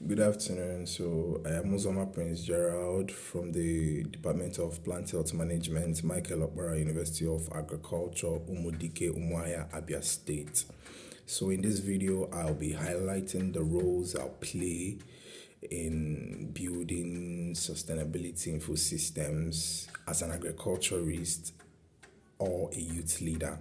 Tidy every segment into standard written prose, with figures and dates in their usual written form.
Good afternoon. So I am Uzoma Prince Gerald from the Department of Plant Health Management, Michael Okpara University of Agriculture, Umudike, Umuahia, Abia State. So in this video, I'll be highlighting the roles I'll play in building sustainability in food systems as an agriculturist or a youth leader.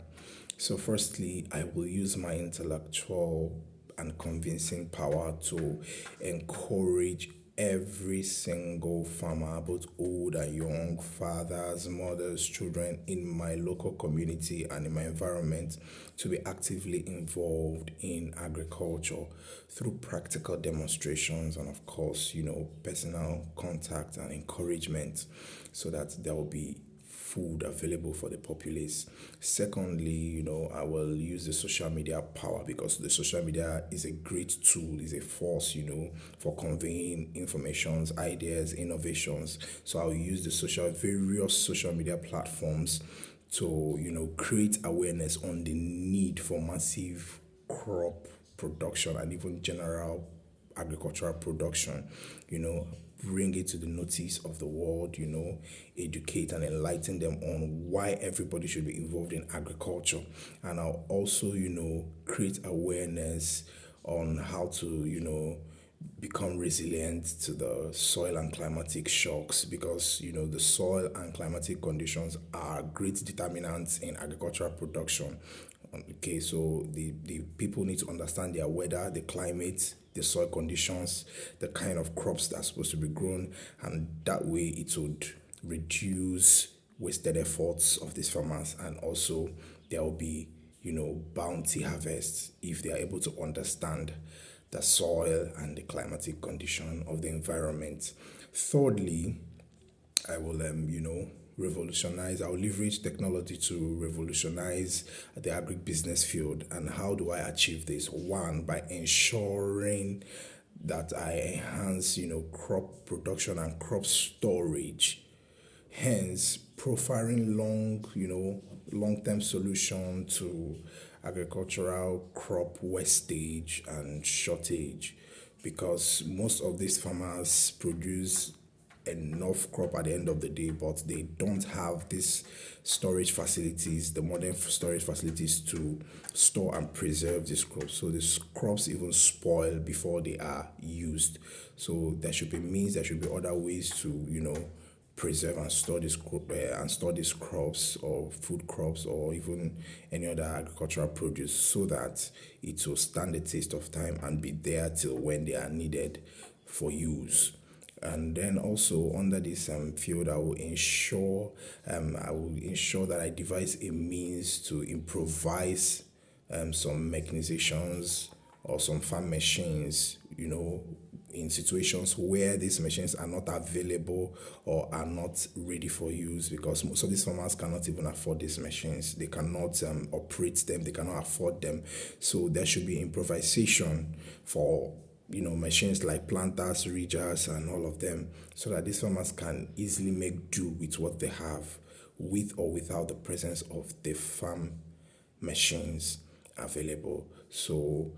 So, firstly, I will use my intellectual and convincing power to encourage every single farmer, both old and young, fathers, mothers, children in my local community and in my environment to be actively involved in agriculture through practical demonstrations and, of course, personal contact and encouragement so that there will be food available for the populace. Secondly, I will use the social media power because the social media is a great tool, is a force, for conveying informations, ideas, innovations. So I'll use the various social media platforms to, create awareness on the need for massive crop production and even general agricultural production, bring it to the notice of the world, educate and enlighten them on why everybody should be involved in agriculture. And I'll also, create awareness on how to, become resilient to the soil and climatic shocks because the soil and climatic conditions are great determinants in agricultural production. Okay, so the people need to understand their weather, the climate, the soil conditions, the kind of crops that are supposed to be grown, and that way it would reduce wasted efforts of these farmers, and also there will be bounty harvests if they are able to understand the soil and the climatic condition of the environment. Thirdly, I will, revolutionize. I'll leverage technology to revolutionize the agribusiness field. And how do I achieve this? One, by ensuring that I enhance, crop production and crop storage. Hence, profiling long-term solution to agricultural crop wastage and shortage, because most of these farmers produce enough crop at the end of the day, but they don't have these storage facilities, the modern storage facilities to store and preserve these crops. So these crops even spoil before they are used. So there should be means, there should be other ways to, preserve and store these crops or food crops or even any other agricultural produce so that it will stand the test of time and be there till when they are needed for use. And then also under this field, I will ensure that I devise a means to improvise some mechanizations or some farm machines, in situations where these machines are not available or are not ready for use, because most of these farmers cannot even afford these machines. They cannot operate them, they cannot afford them. So there should be improvisation for machines like planters, ridgers, and all of them, so that these farmers can easily make do with what they have, with or without the presence of the farm machines available. So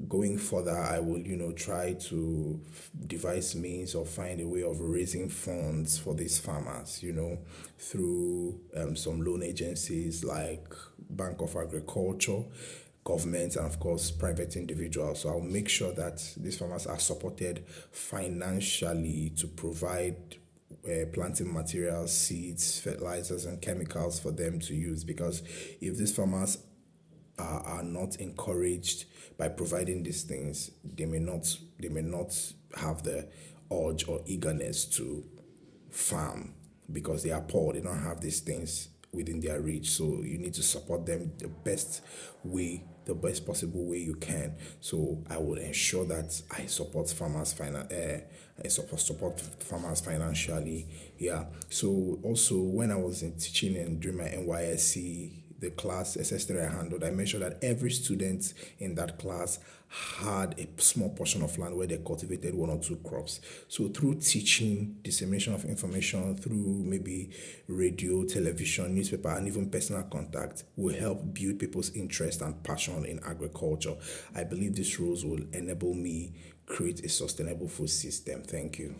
going further, I will try to devise means or find a way of raising funds for these farmers, through some loan agencies like Bank of Agriculture, government, and of course private individuals. So I'll make sure that these farmers are supported financially to provide planting materials, seeds, fertilizers, and chemicals for them to use. Because if these farmers are not encouraged by providing these things, they may not have the urge or eagerness to farm because they are poor. They don't have these things within their reach. So you need to support them the best possible way you can. So I will ensure that I support farmers support farmers financially. Yeah. So also when I was teaching and during my NYSC, the class SS3 I handled, I made sure that every student in that class had a small portion of land where they cultivated one or two crops. So through teaching, dissemination of information through maybe radio, television, newspaper, and even personal contact will help build people's interest and passion in agriculture. I believe these roles will enable me create a sustainable food system. Thank you.